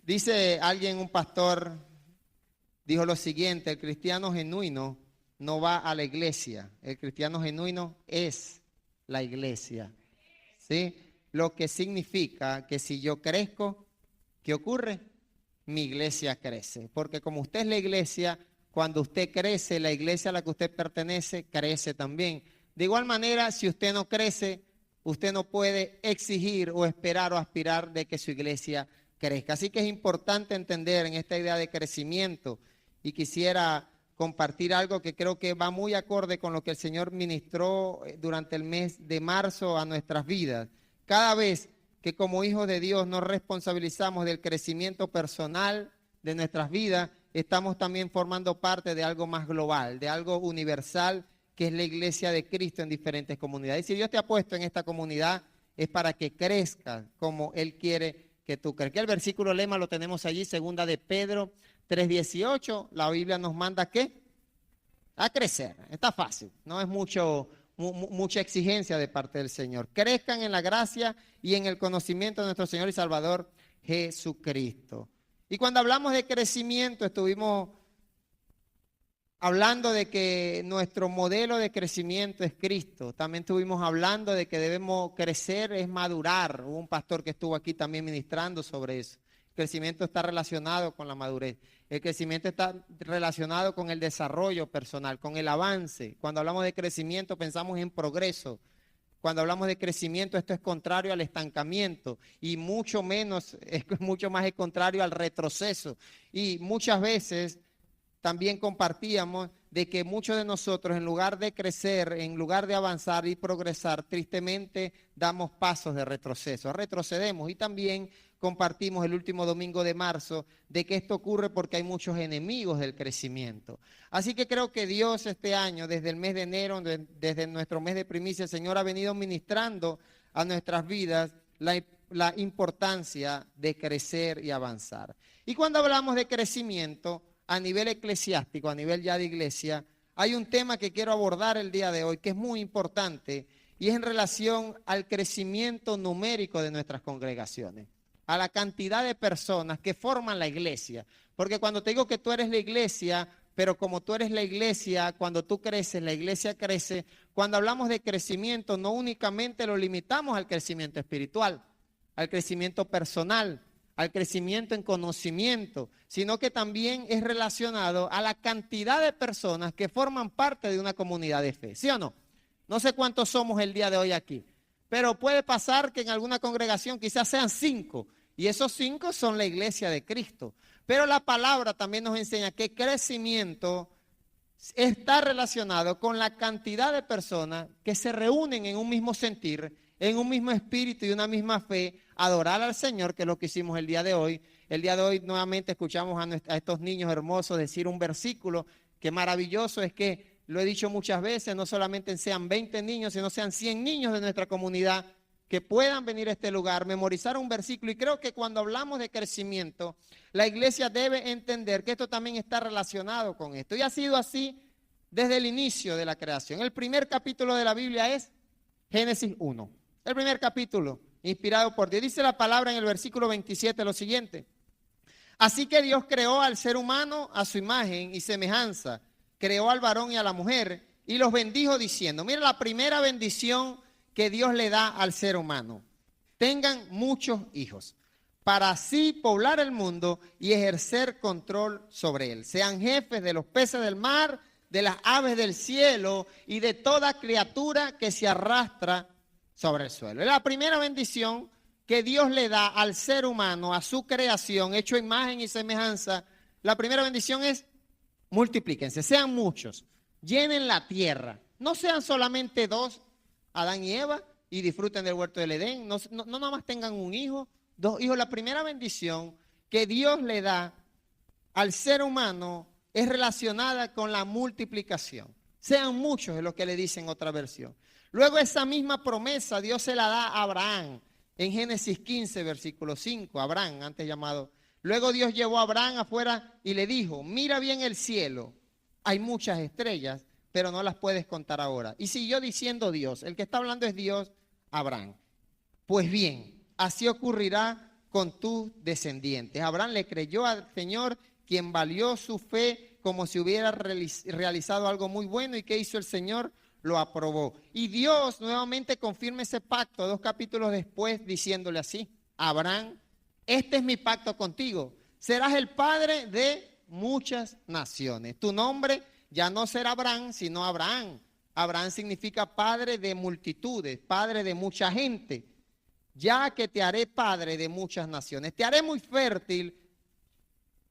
Dice alguien, un pastor, dijo lo siguiente: el cristiano genuino no va a la iglesia, el cristiano genuino es la iglesia. ¿Sí? Lo que significa que si yo crezco, ¿qué ocurre? Mi iglesia crece. Porque como usted es la iglesia, cuando usted crece, la iglesia a la que usted pertenece crece también. De igual manera, si usted no crece, usted no puede exigir o esperar o aspirar de que su iglesia crezca. Así que es importante entender en esta idea de crecimiento, y quisiera compartir algo que creo que va muy acorde con lo que el Señor ministró durante el mes de marzo a nuestras vidas. Cada vez que como hijos de Dios nos responsabilizamos del crecimiento personal de nuestras vidas, estamos también formando parte de algo más global, de algo universal, que es la iglesia de Cristo en diferentes comunidades. Y si Dios te ha puesto en esta comunidad, es para que crezcas como Él quiere que tú crezcas. El versículo lema lo tenemos allí, segunda de Pedro 3:18, la Biblia nos manda ¿qué? A crecer. Está fácil, no es mucha exigencia de parte del Señor. Crezcan en la gracia y en el conocimiento de nuestro Señor y Salvador Jesucristo. Y cuando hablamos de crecimiento, estuvimos hablando de que nuestro modelo de crecimiento es Cristo. También estuvimos hablando de que debemos crecer, es madurar. Hubo un pastor que estuvo aquí también ministrando sobre eso. El crecimiento está relacionado con la madurez. El crecimiento está relacionado con el desarrollo personal, con el avance. Cuando hablamos de crecimiento pensamos en progreso. Cuando hablamos de crecimiento, esto es contrario al estancamiento y mucho más es contrario al retroceso. Y muchas veces también compartíamos de que muchos de nosotros, en lugar de crecer, en lugar de avanzar y progresar, tristemente damos pasos de retroceso, retrocedemos. Y también compartimos el último domingo de marzo de que esto ocurre porque hay muchos enemigos del crecimiento. Así que creo que Dios este año, desde el mes de enero, desde nuestro mes de primicia, el Señor ha venido ministrando a nuestras vidas la importancia de crecer y avanzar. Y cuando hablamos de crecimiento a nivel eclesiástico, a nivel ya de iglesia, hay un tema que quiero abordar el día de hoy que es muy importante, y es en relación al crecimiento numérico de nuestras congregaciones, a la cantidad de personas que forman la iglesia. Porque cuando te digo que tú eres la iglesia, pero como tú eres la iglesia, cuando tú creces, la iglesia crece. Cuando hablamos de crecimiento, no únicamente lo limitamos al crecimiento espiritual, al crecimiento personal, al crecimiento en conocimiento, sino que también es relacionado a la cantidad de personas que forman parte de una comunidad de fe, ¿sí o no? No sé cuántos somos el día de hoy aquí, pero puede pasar que en alguna congregación quizás sean 5, y esos 5 son la iglesia de Cristo. Pero la palabra también nos enseña que crecimiento está relacionado con la cantidad de personas que se reúnen en un mismo sentir, en un mismo espíritu y una misma fe, adorar al Señor, que es lo que hicimos el día de hoy. El día de hoy nuevamente escuchamos a estos niños hermosos decir un versículo que maravilloso es que, lo he dicho muchas veces, no solamente sean 20 niños, sino sean 100 niños de nuestra comunidad que puedan venir a este lugar, memorizar un versículo. Y creo que cuando hablamos de crecimiento, la iglesia debe entender que esto también está relacionado con esto. Y ha sido así desde el inicio de la creación. El primer capítulo de la Biblia es Génesis 1. El primer capítulo, inspirado por Dios. Dice la palabra en el versículo 27 lo siguiente: así que Dios creó al ser humano a su imagen y semejanza, creó al varón y a la mujer y los bendijo diciendo, mira la primera bendición que Dios le da al ser humano: tengan muchos hijos, para así poblar el mundo y ejercer control sobre él. Sean jefes de los peces del mar, de las aves del cielo y de toda criatura que se arrastra sobre el suelo. Es la primera bendición que Dios le da al ser humano, a su creación, hecho imagen y semejanza. La primera bendición es: multiplíquense, sean muchos, llenen la tierra. No sean solamente 2, Adán y Eva, y disfruten del huerto del Edén. No nada más tengan un hijo, 2 hijos. La primera bendición que Dios le da al ser humano es relacionada con la multiplicación. Sean muchos, es lo que le dice en otra versión. Luego esa misma promesa Dios se la da a Abraham en Génesis 15, versículo 5. Abraham, antes llamado. Luego Dios llevó a Abraham afuera y le dijo, mira bien el cielo, hay muchas estrellas, pero no las puedes contar ahora. Y siguió diciendo Dios, el que está hablando es Dios, Abraham. Pues bien, así ocurrirá con tus descendientes. Abraham le creyó al Señor, quien valió su fe como si hubiera realizado algo muy bueno. ¿Y qué hizo el Señor? Lo aprobó. Y Dios nuevamente confirma ese pacto 2 capítulos después, diciéndole así: Abraham, este es mi pacto contigo. Serás el padre de muchas naciones. Tu nombre ya no será Abraham, sino Abraham. Abraham significa padre de multitudes, padre de mucha gente. Ya que te haré padre de muchas naciones. Te haré muy fértil,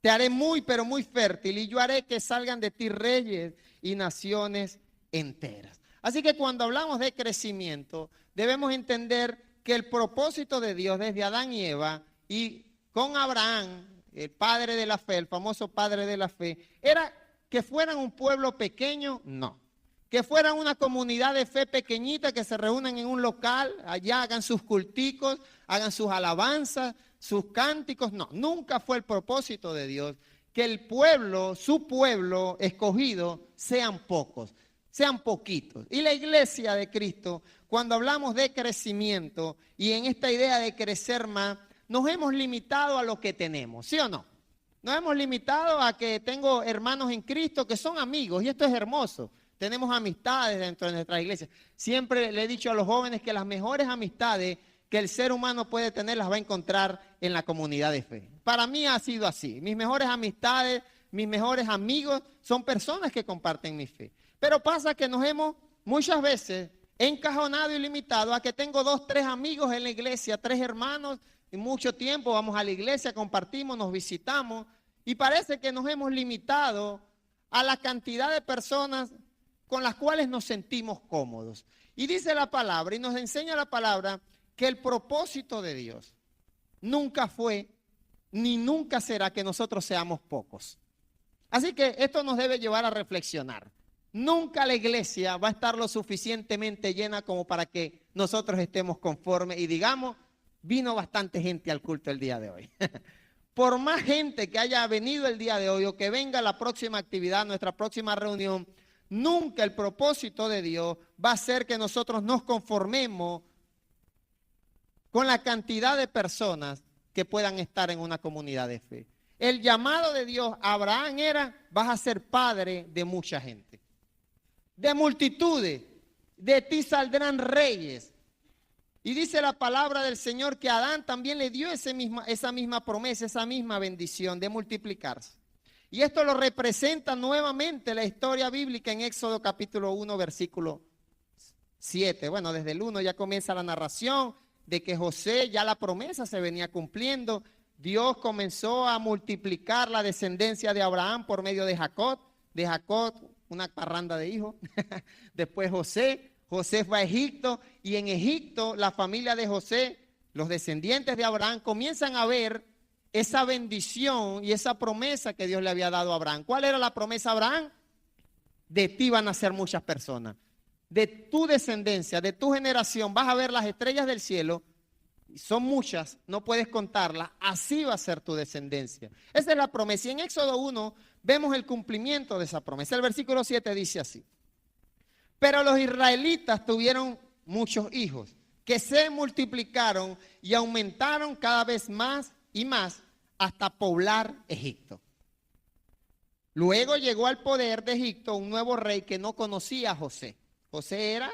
te haré muy, pero muy fértil, y yo haré que salgan de ti reyes y naciones enteras. Así que cuando hablamos de crecimiento, debemos entender que el propósito de Dios desde Adán y Eva y con Abraham, el padre de la fe, el famoso padre de la fe, era que fueran un pueblo pequeño, no. Que fueran una comunidad de fe pequeñita que se reúnan en un local, allá hagan sus culticos, hagan sus alabanzas, sus cánticos. No, nunca fue el propósito de Dios que el pueblo, su pueblo escogido, sean pocos, sean poquitos. Y la iglesia de Cristo, cuando hablamos de crecimiento y en esta idea de crecer más, nos hemos limitado a lo que tenemos, ¿sí o no? Nos hemos limitado a que tengo hermanos en Cristo que son amigos, y esto es hermoso. Tenemos amistades dentro de nuestra iglesia. Siempre le he dicho a los jóvenes que las mejores amistades que el ser humano puede tener las va a encontrar en la comunidad de fe. Para mí ha sido así. Mis mejores amistades, mis mejores amigos son personas que comparten mi fe. Pero pasa que nos hemos muchas veces encajonado y limitado a que tengo 2, 3 amigos en la iglesia, 3 hermanos, y mucho tiempo vamos a la iglesia, compartimos, nos visitamos, y parece que nos hemos limitado a la cantidad de personas con las cuales nos sentimos cómodos. Y dice la palabra, y nos enseña la palabra, que el propósito de Dios nunca fue, ni nunca será que nosotros seamos pocos. Así que esto nos debe llevar a reflexionar. Nunca la iglesia va a estar lo suficientemente llena como para que nosotros estemos conformes y digamos, vino bastante gente al culto el día de hoy. Por más gente que haya venido el día de hoy o que venga a la próxima actividad, nuestra próxima reunión, nunca el propósito de Dios va a ser que nosotros nos conformemos con la cantidad de personas que puedan estar en una comunidad de fe. El llamado de Dios a Abraham era: vas a ser padre de mucha gente, de multitudes, de ti saldrán reyes. Y dice la palabra del Señor que a Adán también le dio esa misma promesa, esa misma bendición de multiplicarse. Y esto lo representa nuevamente la historia bíblica en Éxodo capítulo 1, versículo 7. Bueno, desde el 1 ya comienza la narración de que José, ya la promesa se venía cumpliendo. Dios comenzó a multiplicar la descendencia de Abraham por medio de Jacob una parranda de hijos. Después José fue a Egipto, y en Egipto la familia de José, los descendientes de Abraham, comienzan a ver esa bendición y esa promesa que Dios le había dado a Abraham. ¿Cuál era la promesa a Abraham? De ti van a ser muchas personas. De tu descendencia, de tu generación, vas a ver las estrellas del cielo. Son muchas, no puedes contarlas. Así va a ser tu descendencia. Esa es la promesa. Y en Éxodo 1 vemos el cumplimiento de esa promesa. El versículo 7 dice así: pero los israelitas tuvieron muchos hijos, que se multiplicaron y aumentaron cada vez más y más hasta poblar Egipto. Luego llegó al poder de Egipto un nuevo rey que no conocía a José. José era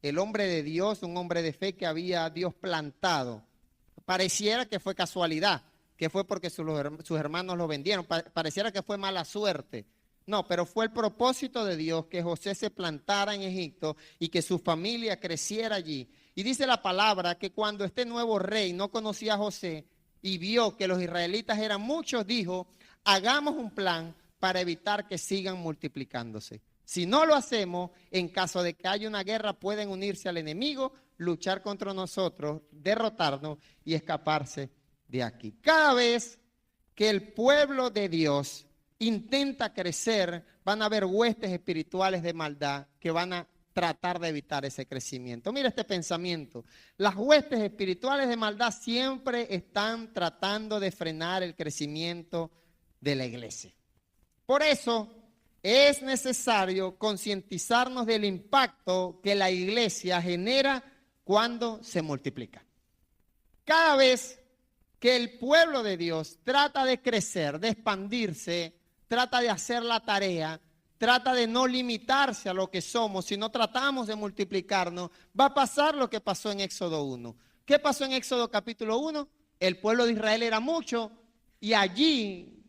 el hombre de Dios, un hombre de fe que había Dios plantado. Pareciera que fue casualidad, que fue porque sus hermanos lo vendieron. Pareciera que fue mala suerte. No, pero fue el propósito de Dios que José se plantara en Egipto y que su familia creciera allí. Y dice la palabra que cuando este nuevo rey no conocía a José y vio que los israelitas eran muchos, dijo: hagamos un plan para evitar que sigan multiplicándose. Si no lo hacemos, en caso de que haya una guerra, pueden unirse al enemigo, luchar contra nosotros, derrotarnos y escaparse de aquí. Cada vez que el pueblo de Dios intenta crecer, van a haber huestes espirituales de maldad que van a tratar de evitar ese crecimiento. Mira este pensamiento: las huestes espirituales de maldad siempre están tratando de frenar el crecimiento de la iglesia. Por eso es necesario concientizarnos del impacto que la iglesia genera cuando se multiplica. Cada vez que el pueblo de Dios trata de crecer, de expandirse, trata de hacer la tarea, trata de no limitarse a lo que somos, si no tratamos de multiplicarnos, va a pasar lo que pasó en Éxodo 1. ¿Qué pasó en Éxodo capítulo 1? El pueblo de Israel era mucho y allí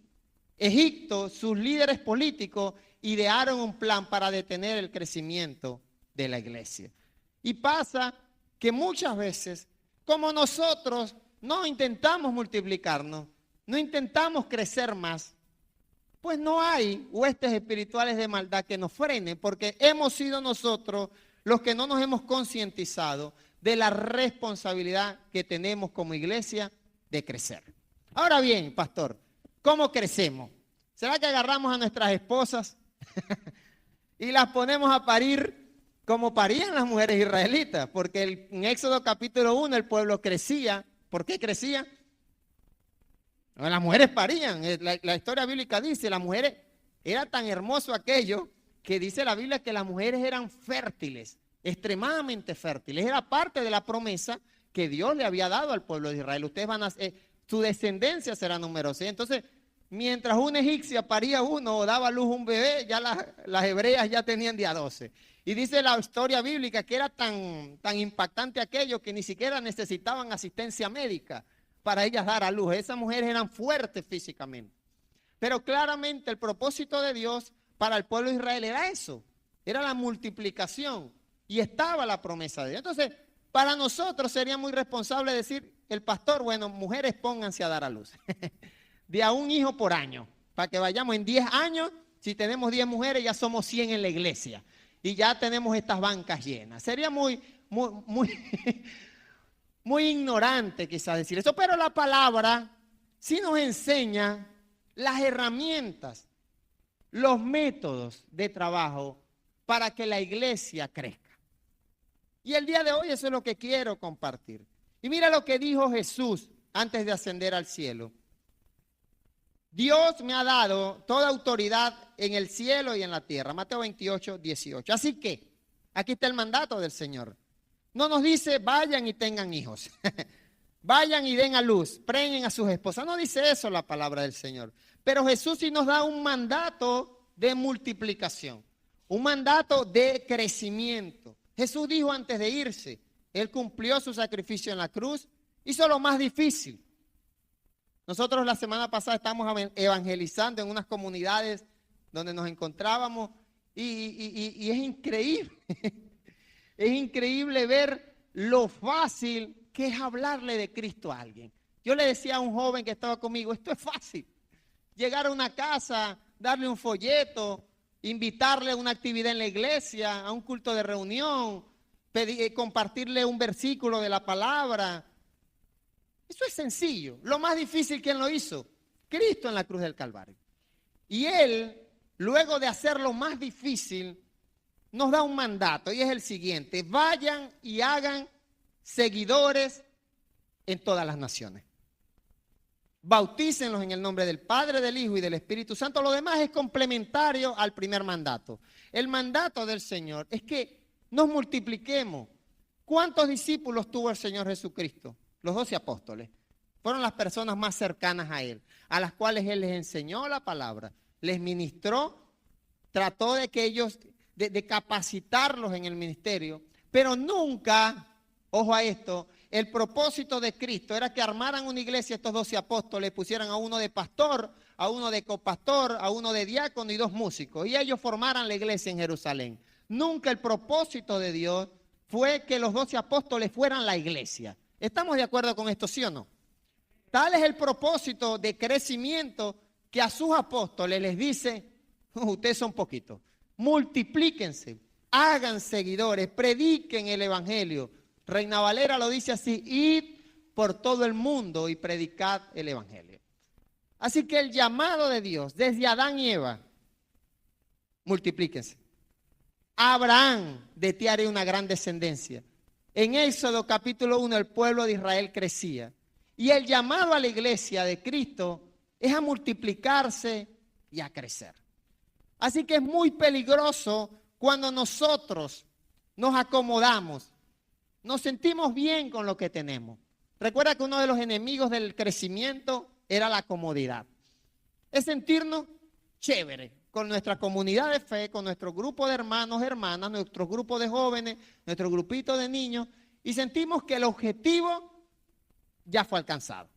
Egipto, sus líderes políticos, idearon un plan para detener el crecimiento de la iglesia. Y pasa que muchas veces, como nosotros no intentamos multiplicarnos, no intentamos crecer más, pues no hay huestes espirituales de maldad que nos frenen, porque hemos sido nosotros los que no nos hemos concientizado de la responsabilidad que tenemos como iglesia de crecer. Ahora bien, pastor, ¿cómo crecemos? ¿Será que agarramos a nuestras esposas y las ponemos a parir como parían las mujeres israelitas? Porque en Éxodo capítulo 1 el pueblo crecía. ¿Por qué crecía? Las mujeres parían. La historia bíblica dice, las mujeres, era tan hermoso aquello que dice la Biblia que las mujeres eran fértiles, extremadamente fértiles. Era parte de la promesa que Dios le había dado al pueblo de Israel. Ustedes van a, su descendencia será numerosa. Entonces, mientras una egipcia paría uno o daba a luz un bebé, ya las hebreas ya tenían día 12. Y dice la historia bíblica que era tan impactante aquello que ni siquiera necesitaban asistencia médica para ellas dar a luz. Esas mujeres eran fuertes físicamente. Pero claramente el propósito de Dios para el pueblo de Israel era eso, era la multiplicación y estaba la promesa de Dios. Entonces, para nosotros sería muy responsable decir, el pastor, bueno, mujeres pónganse a dar a luz. De a un hijo por año, para que vayamos en 10 años, si tenemos 10 mujeres ya somos 100 en la iglesia y ya tenemos estas bancas llenas. Sería muy ignorante quizás decir eso, pero la palabra sí nos enseña las herramientas, los métodos de trabajo para que la iglesia crezca. Y el día de hoy eso es lo que quiero compartir. Y mira lo que dijo Jesús antes de ascender al cielo. Dios me ha dado toda autoridad en el cielo y en la tierra. Mateo 28, 18. Así que, aquí está el mandato del Señor. No nos dice, vayan y tengan hijos. Vayan y den a luz, preguen a sus esposas. No dice eso la palabra del Señor. Pero Jesús sí nos da un mandato de multiplicación. Un mandato de crecimiento. Jesús dijo antes de irse, Él cumplió su sacrificio en la cruz, hizo lo más difícil. Nosotros la semana pasada estábamos evangelizando en unas comunidades donde nos encontrábamos y es increíble. Es increíble ver lo fácil que es hablarle de Cristo a alguien. Yo le decía a un joven que estaba conmigo, esto es fácil. Llegar a una casa, darle un folleto, invitarle a una actividad en la iglesia, a un culto de reunión, compartirle un versículo de la palabra. Eso es sencillo. Lo más difícil, ¿quién lo hizo? Cristo en la cruz del Calvario. Y Él, luego de hacer lo más difícil, nos da un mandato y es el siguiente: vayan y hagan seguidores en todas las naciones. Bautícenlos en el nombre del Padre, del Hijo y del Espíritu Santo. Lo demás es complementario al primer mandato. El mandato del Señor es que nos multipliquemos. ¿Cuántos discípulos tuvo el Señor Jesucristo? Los 12 apóstoles. Fueron las personas más cercanas a Él, a las cuales Él les enseñó la palabra, les ministró, trató de que ellos, de capacitarlos en el ministerio, pero nunca, ojo a esto, el propósito de Cristo era que armaran una iglesia estos 12 apóstoles, pusieran a uno de pastor, a uno de copastor, a uno de diácono y 2 músicos, y ellos formaran la iglesia en Jerusalén. Nunca el propósito de Dios fue que los 12 apóstoles fueran la iglesia. ¿Estamos de acuerdo con esto, sí o no? Tal es el propósito de crecimiento que a sus apóstoles les dice, ustedes son poquitos, multiplíquense, hagan seguidores, prediquen el evangelio. Reina Valera lo dice así: id por todo el mundo y predicad el evangelio. Así que el llamado de Dios desde Adán y Eva, multiplíquense. A Abraham, de ti haré una gran descendencia. En Éxodo capítulo 1 el pueblo de Israel crecía. Y el llamado a la iglesia de Cristo es a multiplicarse y a crecer. Así que es muy peligroso cuando nosotros nos acomodamos, nos sentimos bien con lo que tenemos, Recuerda que uno de los enemigos del crecimiento era la comodidad. Es sentirnos chévere con nuestra comunidad de fe, con nuestro grupo de hermanos, hermanas, nuestro grupo de jóvenes, nuestro grupito de niños, y sentimos que el objetivo ya fue alcanzado.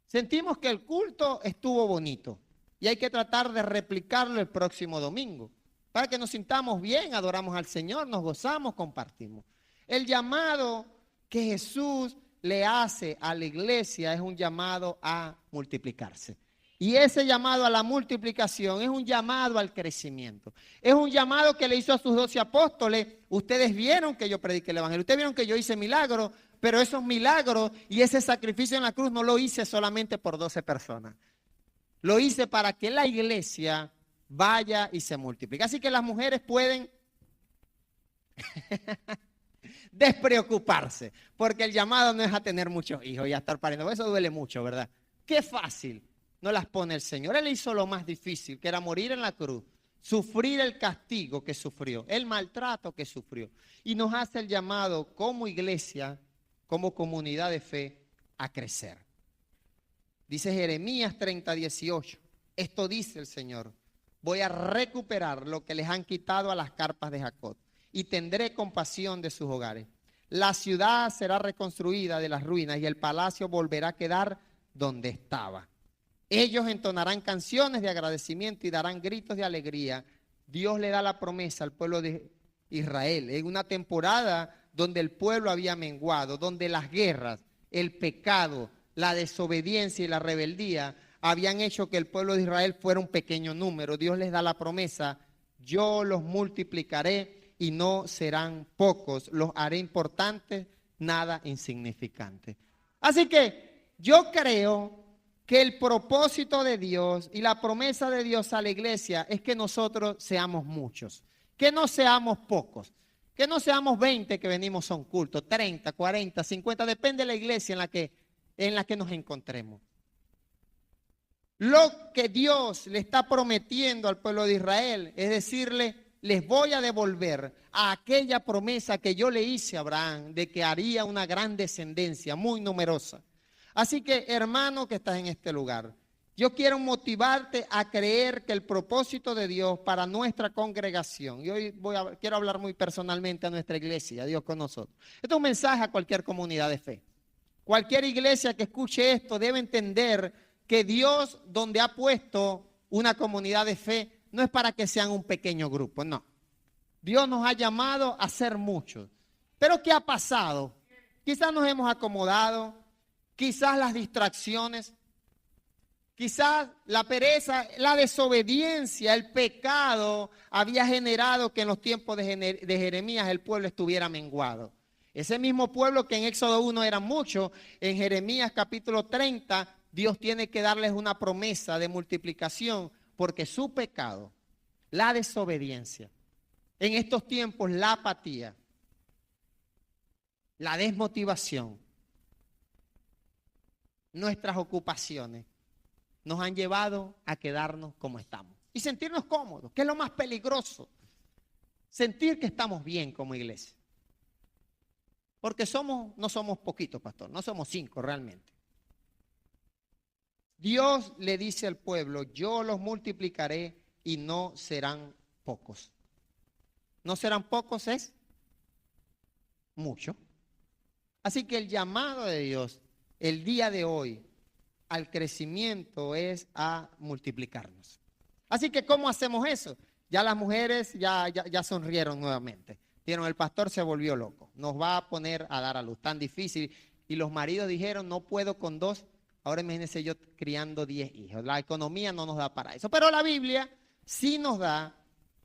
Sentimos que el culto estuvo bonito y hay que tratar de replicarlo el próximo domingo para que nos sintamos bien, adoramos al Señor, nos gozamos, compartimos. El llamado que Jesús le hace a la iglesia es un llamado a multiplicarse. Y ese llamado a la multiplicación es un llamado al crecimiento. Es un llamado que le hizo a sus 12 apóstoles. Ustedes vieron que yo prediqué el evangelio, ustedes vieron que yo hice milagros, pero esos milagros y ese sacrificio en la cruz no lo hice solamente por 12 personas. Lo hice para que la iglesia vaya y se multiplique. Así que las mujeres pueden despreocuparse, porque el llamado no es a tener muchos hijos y a estar pariendo. Eso duele mucho, ¿verdad? Qué fácil no las pone el Señor. Él hizo lo más difícil, que era morir en la cruz, sufrir el castigo que sufrió, el maltrato que sufrió. Y nos hace el llamado como iglesia, como comunidad de fe, a crecer. Dice Jeremías 30:18. Esto dice el Señor: voy a recuperar lo que les han quitado a las carpas de Jacob y tendré compasión de sus hogares. La ciudad será reconstruida de las ruinas y el palacio volverá a quedar donde estaba. Ellos entonarán canciones de agradecimiento y darán gritos de alegría. Dios le da la promesa al pueblo de Israel en una temporada donde el pueblo había menguado, donde las guerras, el pecado, la desobediencia y la rebeldía habían hecho que el pueblo de Israel fuera un pequeño número. Dios les da la promesa: yo los multiplicaré y no serán pocos, los haré importantes, nada insignificantes. Así que yo creo que el propósito de Dios y la promesa de Dios a la iglesia es que nosotros seamos muchos, que no seamos pocos, que no seamos 20 que venimos a un culto, 30, 40, 50, depende de la iglesia en la que nos encontremos. Lo que Dios le está prometiendo al pueblo de Israel es decirle: les voy a devolver a aquella promesa que yo le hice a Abraham de que haría una gran descendencia muy numerosa. Así que, hermano que estás en este lugar, yo quiero motivarte a creer que el propósito de Dios para nuestra congregación, y hoy quiero hablar muy personalmente a nuestra iglesia, a Dios con nosotros. Esto es un mensaje a cualquier comunidad de fe. Cualquier iglesia que escuche esto debe entender que Dios, donde ha puesto una comunidad de fe, no es para que sean un pequeño grupo, no. Dios nos ha llamado a ser muchos. Pero ¿qué ha pasado? Quizás nos hemos acomodado, quizás las distracciones, quizás la pereza, la desobediencia, el pecado había generado que en los tiempos de Jeremías el pueblo estuviera menguado. Ese mismo pueblo que en Éxodo 1 eran muchos, en Jeremías capítulo 30, Dios tiene que darles una promesa de multiplicación porque su pecado, la desobediencia, en estos tiempos la apatía, la desmotivación, nuestras ocupaciones nos han llevado a quedarnos como estamos y sentirnos cómodos, que es lo más peligroso, sentir que estamos bien como iglesia. Porque no somos poquitos, pastor, no somos 5 realmente. Dios le dice al pueblo: yo los multiplicaré y no serán pocos. No serán pocos es mucho. Así que el llamado de Dios el día de hoy al crecimiento es a multiplicarnos. Así que ¿cómo hacemos eso? Ya las mujeres ya sonrieron nuevamente. Dijeron: el pastor se volvió loco, nos va a poner a dar a luz, tan difícil. Y los maridos dijeron: no puedo con 2. Ahora imagínense yo criando 10 hijos. La economía no nos da para eso. Pero la Biblia sí nos da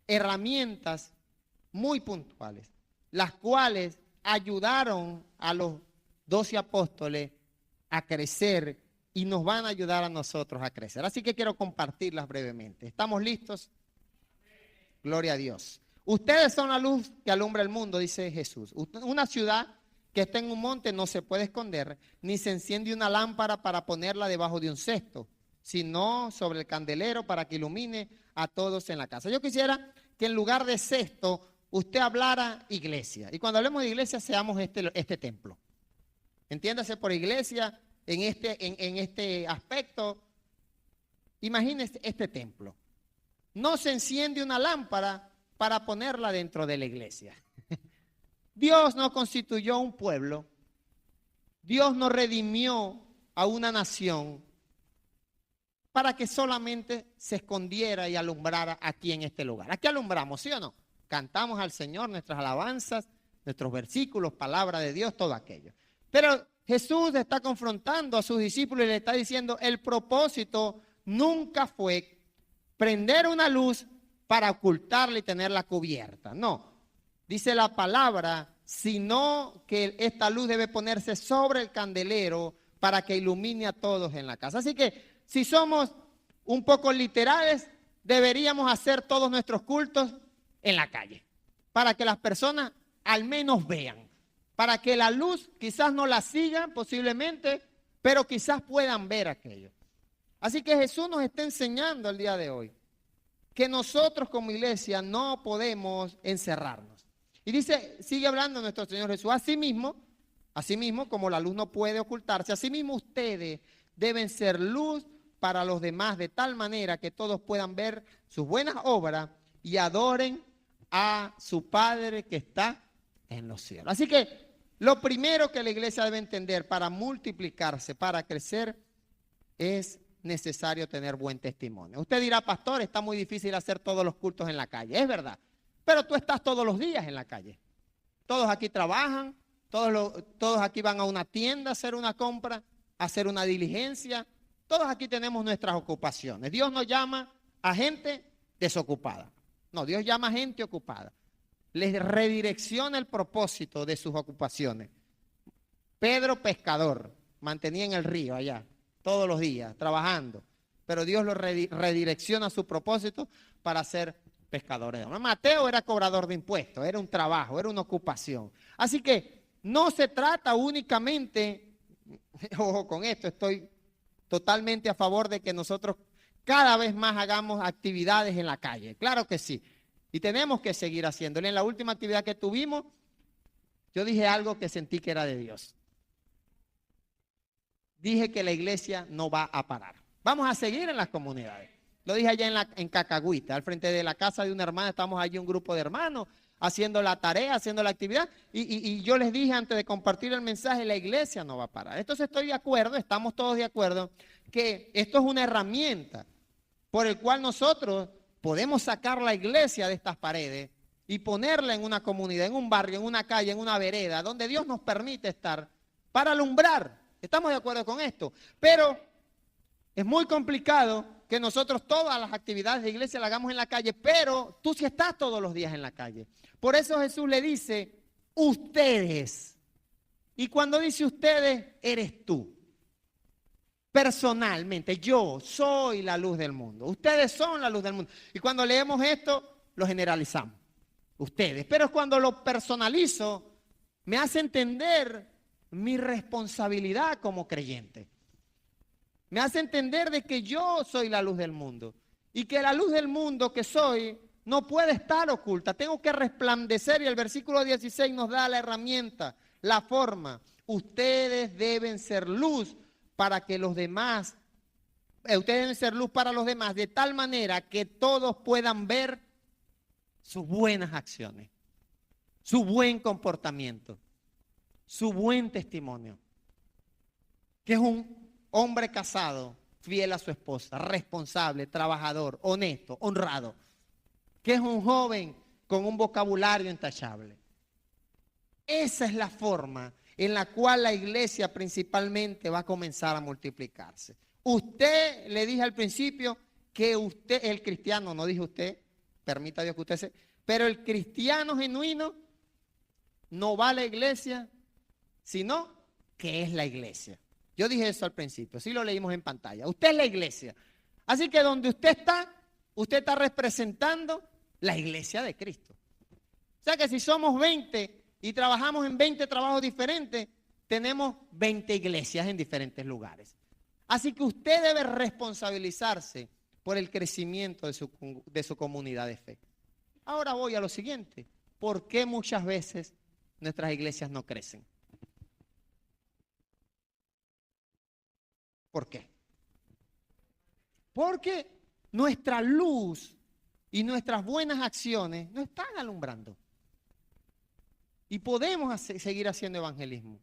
herramientas muy puntuales, las cuales ayudaron a los 12 apóstoles a crecer y nos van a ayudar a nosotros a crecer. Así que quiero compartirlas brevemente. ¿Estamos listos? Gloria a Dios. Ustedes son la luz que alumbra el mundo, dice Jesús. Una ciudad que está en un monte no se puede esconder, ni se enciende una lámpara para ponerla debajo de un cesto, sino sobre el candelero para que ilumine a todos en la casa. Yo quisiera que en lugar de cesto, usted hablara iglesia. Y cuando hablemos de iglesia, seamos este templo. Entiéndase por iglesia en este aspecto. Imagínense este templo. No se enciende una lámpara para ponerla dentro de la iglesia. Dios no constituyó un pueblo. Dios no redimió a una nación para que solamente se escondiera y alumbrara aquí en este lugar. Aquí alumbramos, ¿sí o no? Cantamos al Señor nuestras alabanzas, nuestros versículos, palabra de Dios, todo aquello. Pero Jesús está confrontando a sus discípulos y le está diciendo, el propósito nunca fue prender una luz para ocultarla y tenerla cubierta. No, dice la palabra, sino que esta luz debe ponerse sobre el candelero para que ilumine a todos en la casa. Así que si somos un poco literales, deberíamos hacer todos nuestros cultos en la calle, para que las personas al menos vean, para que la luz quizás no la sigan posiblemente, pero quizás puedan ver aquello. Así que Jesús nos está enseñando el día de hoy que nosotros como iglesia no podemos encerrarnos. Y dice, sigue hablando nuestro Señor Jesús, asimismo como la luz no puede ocultarse, asimismo ustedes deben ser luz para los demás de tal manera que todos puedan ver sus buenas obras y adoren a su Padre que está en los cielos. Así que lo primero que la iglesia debe entender para multiplicarse, para crecer, es necesario tener buen testimonio. Usted dirá, pastor, está muy difícil hacer todos los cultos en la calle. Es verdad, pero tú estás todos los días en la calle. Todos aquí trabajan, todos aquí van a una tienda a hacer una compra, a hacer una diligencia. Todos aquí tenemos nuestras ocupaciones. Dios no llama a gente desocupada. No, Dios llama a gente ocupada. Les redirecciona el propósito de sus ocupaciones. Pedro, pescador, mantenía en el río allá, todos los días, trabajando. Pero Dios lo redirecciona a su propósito para ser pescadores. Mateo era cobrador de impuestos, era un trabajo, era una ocupación. Así que no se trata únicamente, ojo con esto, estoy totalmente a favor de que nosotros cada vez más hagamos actividades en la calle. Claro que sí. Y tenemos que seguir haciéndolo. En la última actividad que tuvimos, yo dije algo que sentí que era de Dios. Dije que la iglesia no va a parar. Vamos a seguir en las comunidades. Lo dije allá en Cacagüita, al frente de la casa de una hermana. Estamos allí un grupo de hermanos haciendo la tarea, haciendo la actividad. Y yo les dije antes de compartir el mensaje, la iglesia no va a parar. Entonces estoy de acuerdo, estamos todos de acuerdo, que esto es una herramienta por el cual nosotros podemos sacar la iglesia de estas paredes y ponerla en una comunidad, en un barrio, en una calle, en una vereda, donde Dios nos permite estar para alumbrar. ¿Estamos de acuerdo con esto? Pero es muy complicado que nosotros todas las actividades de iglesia las hagamos en la calle, pero tú sí estás todos los días en la calle. Por eso Jesús le dice, ustedes. Y cuando dice ustedes, eres tú. Personalmente, yo soy la luz del mundo. Ustedes son la luz del mundo. Y cuando leemos esto, lo generalizamos. Ustedes. Pero cuando lo personalizo, me hace entender mi responsabilidad como creyente. Me hace entender de que yo soy la luz del mundo. Y que la luz del mundo que soy no puede estar oculta. Tengo que resplandecer. Y el versículo 16 nos da la herramienta, la forma. Ustedes deben ser luz para que los demás, ustedes deben ser luz para los demás de tal manera que todos puedan ver sus buenas acciones, su buen comportamiento, su buen testimonio. Que es un hombre casado, fiel a su esposa, responsable, trabajador, honesto, honrado. Que es un joven con un vocabulario intachable. Esa es la forma en la cual la iglesia principalmente va a comenzar a multiplicarse. Usted, le dije al principio, que usted, el cristiano, no dije usted, permita Dios que usted se, pero el cristiano genuino no va a la iglesia, sino que es la iglesia. Yo dije eso al principio, sí lo leímos en pantalla. Usted es la iglesia. Así que donde usted está representando la iglesia de Cristo. O sea que si somos 20 y trabajamos en 20 trabajos diferentes, tenemos 20 iglesias en diferentes lugares. Así que usted debe responsabilizarse por el crecimiento de su comunidad de fe. Ahora voy a lo siguiente. ¿Por qué muchas veces nuestras iglesias no crecen? ¿Por qué? Porque nuestra luz y nuestras buenas acciones no están alumbrando. Y podemos seguir haciendo evangelismo.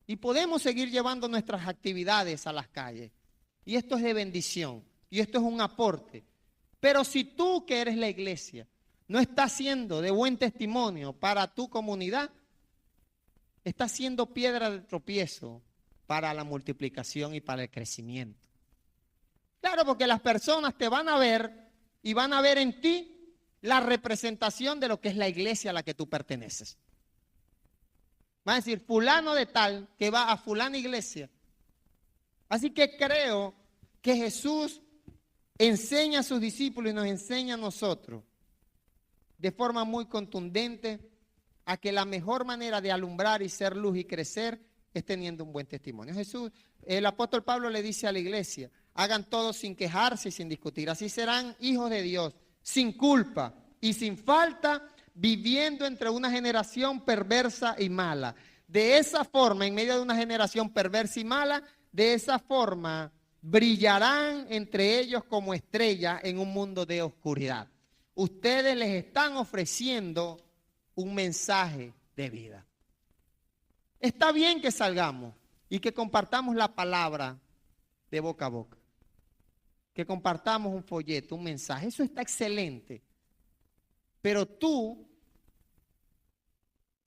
Y podemos seguir llevando nuestras actividades a las calles. Y esto es de bendición. Y esto es un aporte. Pero si tú, que eres la iglesia, no estás siendo de buen testimonio para tu comunidad, estás siendo piedra de tropiezo para la multiplicación y para el crecimiento. Claro, porque las personas te van a ver y van a ver en ti la representación de lo que es la iglesia a la que tú perteneces. Van a decir, fulano de tal que va a fulana iglesia. Así que creo que Jesús enseña a sus discípulos y nos enseña a nosotros de forma muy contundente a que la mejor manera de alumbrar y ser luz y crecer es teniendo un buen testimonio. Jesús, el apóstol Pablo le dice a la iglesia, hagan todo sin quejarse y sin discutir. Así serán hijos de Dios, sin culpa y sin falta, viviendo entre una generación perversa y mala. De esa forma, en medio de una generación perversa y mala, de esa forma brillarán entre ellos como estrellas en un mundo de oscuridad. Ustedes les están ofreciendo un mensaje de vida. Está bien que salgamos y que compartamos la palabra de boca a boca. Que compartamos un folleto, un mensaje. Eso está excelente. Pero tú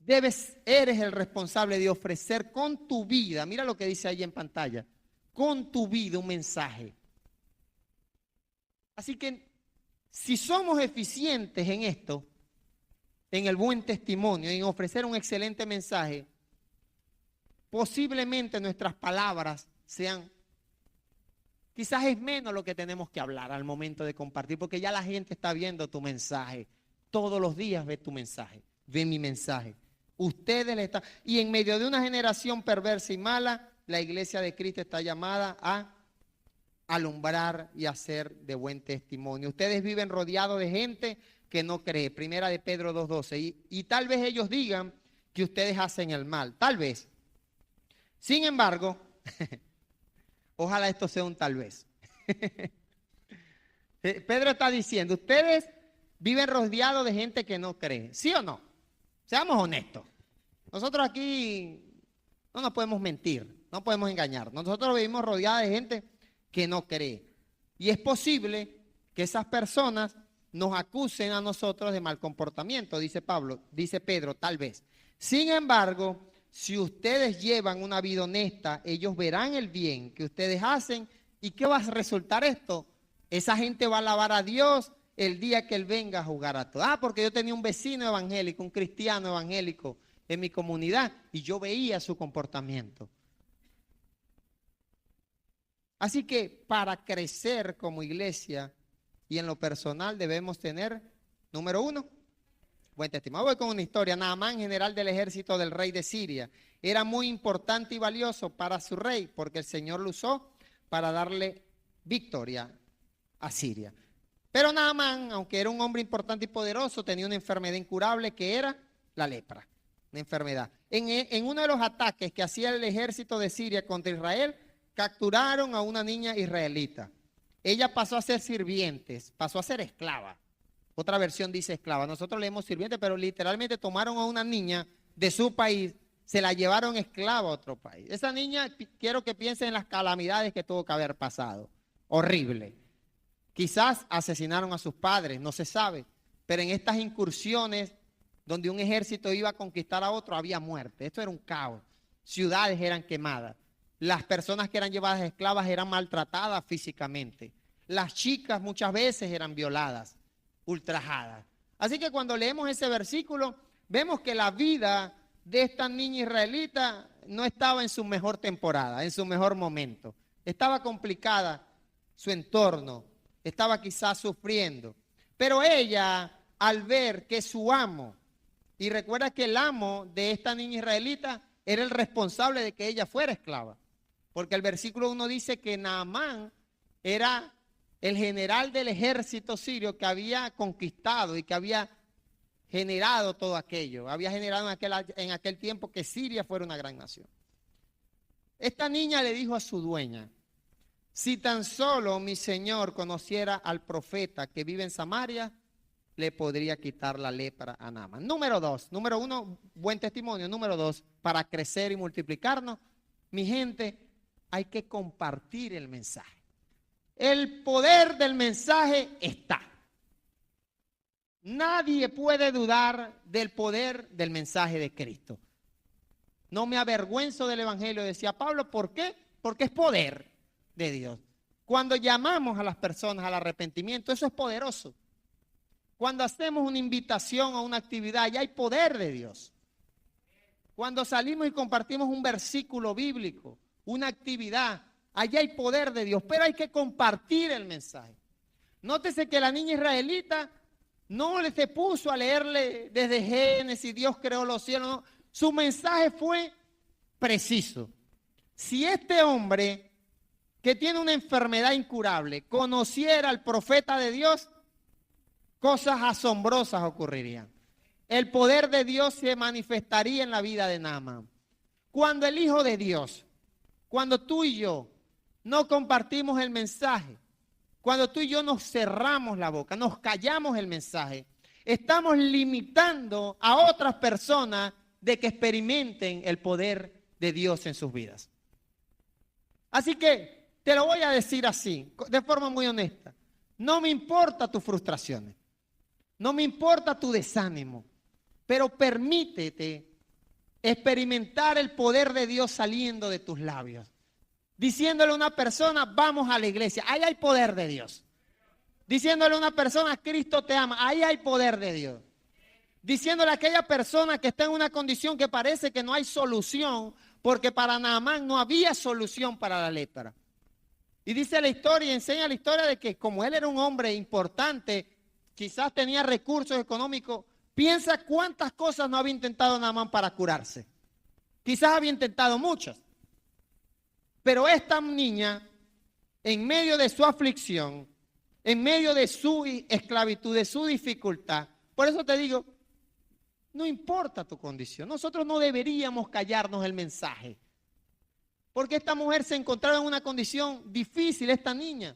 eres el responsable de ofrecer con tu vida, mira lo que dice ahí en pantalla, con tu vida un mensaje. Así que si somos eficientes en esto, en el buen testimonio, en ofrecer un excelente mensaje, posiblemente nuestras palabras sean, quizás es menos lo que tenemos que hablar al momento de compartir, porque ya la gente está viendo tu mensaje. Todos los días ve tu mensaje, ve mi mensaje. Ustedes le están, y en medio de una generación perversa y mala, la iglesia de Cristo está llamada a alumbrar y hacer de buen testimonio. Ustedes viven rodeados de gente que no cree. Primera de Pedro 2:12. Y tal vez ellos digan que ustedes hacen el mal. Tal vez. Sin embargo, ojalá esto sea un tal vez. Pedro está diciendo, ustedes viven rodeados de gente que no cree. ¿Sí o no? Seamos honestos. Nosotros aquí no nos podemos mentir, no podemos engañar. Nosotros vivimos rodeados de gente que no cree. Y es posible que esas personas nos acusen a nosotros de mal comportamiento, dice Pedro, tal vez. Sin embargo, si ustedes llevan una vida honesta, ellos verán el bien que ustedes hacen. ¿Y qué va a resultar esto? Esa gente va a alabar a Dios el día que Él venga a jugar a todos. Porque yo tenía un vecino evangélico, un cristiano evangélico en mi comunidad y yo veía su comportamiento. Así que para crecer como iglesia y en lo personal debemos tener, número 1, buen testimonio. Voy con una historia. Naamán, general del ejército del rey de Siria, era muy importante y valioso para su rey porque el Señor lo usó para darle victoria a Siria. Pero Naamán, aunque era un hombre importante y poderoso, tenía una enfermedad incurable que era la lepra, una enfermedad. En uno de los ataques que hacía el ejército de Siria contra Israel, capturaron a una niña israelita. Ella pasó a ser sirviente, pasó a ser esclava. Otra versión dice esclava. Nosotros leemos sirviente, pero literalmente tomaron a una niña de su país, se la llevaron esclava a otro país. Esa niña, quiero que piensen en las calamidades que tuvo que haber pasado. Horrible. Quizás asesinaron a sus padres, no se sabe. Pero en estas incursiones donde un ejército iba a conquistar a otro, había muerte. Esto era un caos. Ciudades eran quemadas. Las personas que eran llevadas esclavas eran maltratadas físicamente. Las chicas muchas veces eran violadas, ultrajadas. Así que cuando leemos ese versículo, vemos que la vida de esta niña israelita no estaba en su mejor temporada, en su mejor momento. Estaba complicada su entorno, estaba quizás sufriendo. Pero ella, al ver que su amo, y recuerda que el amo de esta niña israelita era el responsable de que ella fuera esclava. Porque el versículo 1 dice que Naamán era el general del ejército sirio que había conquistado y que había generado todo aquello. Había generado en aquel tiempo que Siria fuera una gran nación. Esta niña le dijo a su dueña, Si tan solo mi Señor conociera al profeta que vive en Samaria, le podría quitar la lepra a Naamán. Número 2, número 1, buen testimonio. Número 2, para crecer y multiplicarnos, mi gente, hay que compartir el mensaje. El poder del mensaje está. Nadie puede dudar del poder del mensaje de Cristo. No me avergüenzo del evangelio, decía Pablo. ¿Por qué? Porque es poder de Dios. Cuando llamamos a las personas al arrepentimiento, eso es poderoso. Cuando hacemos una invitación a una actividad, ya hay poder de Dios. Cuando salimos y compartimos un versículo bíblico, una actividad, allá hay poder de Dios, pero hay que compartir el mensaje. Nótese que la niña israelita no se puso a leerle desde Génesis, Dios creó los cielos, no. Su mensaje fue preciso. Si este hombre que tiene una enfermedad incurable conociera al profeta de Dios, cosas asombrosas ocurrirían. El poder de Dios se manifestaría en la vida de Naamán. Cuando el Hijo de Dios, cuando tú y yo no compartimos el mensaje, cuando tú y yo nos cerramos la boca, nos callamos el mensaje, estamos limitando a otras personas de que experimenten el poder de Dios en sus vidas. Así que te lo voy a decir así, de forma muy honesta. No me importa tus frustraciones, no me importa tu desánimo, pero permítete experimentar el poder de Dios saliendo de tus labios. Diciéndole a una persona, vamos a la iglesia, ahí hay poder de Dios. Diciéndole a una persona, Cristo te ama, ahí hay poder de Dios. Diciéndole a aquella persona que está en una condición que parece que no hay solución, porque para Naamán no había solución para la lepra. Y dice la historia, enseña la historia de que como él era un hombre importante, quizás tenía recursos económicos, piensa cuántas cosas no había intentado Naamán para curarse. Quizás había intentado muchas. Pero esta niña, en medio de su aflicción, en medio de su esclavitud, de su dificultad, por eso te digo, no importa tu condición, nosotros no deberíamos callarnos el mensaje. Porque esta mujer se encontraba en una condición difícil, esta niña,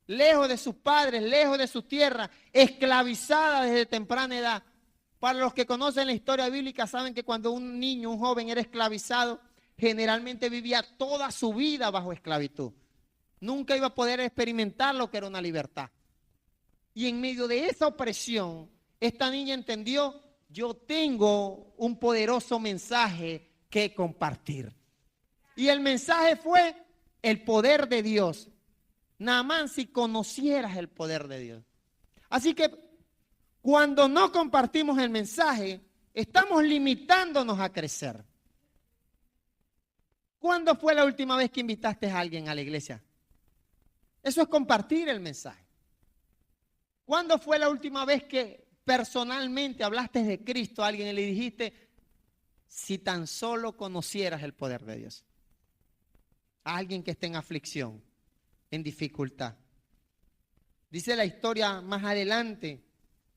lejos de sus padres, lejos de su tierra, esclavizada desde temprana edad. Para los que conocen la historia bíblica saben que cuando un niño, un joven era esclavizado, generalmente vivía toda su vida bajo esclavitud. Nunca iba a poder experimentar lo que era una libertad. Y en medio de esa opresión, esta niña entendió, yo tengo un poderoso mensaje que compartir. Y el mensaje fue el poder de Dios. Naamán, si conocieras el poder de Dios. Así que cuando no compartimos el mensaje, estamos limitándonos a crecer. ¿Cuándo fue la última vez que invitaste a alguien a la iglesia? Eso es compartir el mensaje. ¿Cuándo fue la última vez que personalmente hablaste de Cristo a alguien y le dijiste, si tan solo conocieras el poder de Dios? A alguien que esté en aflicción, en dificultad. Dice la historia más adelante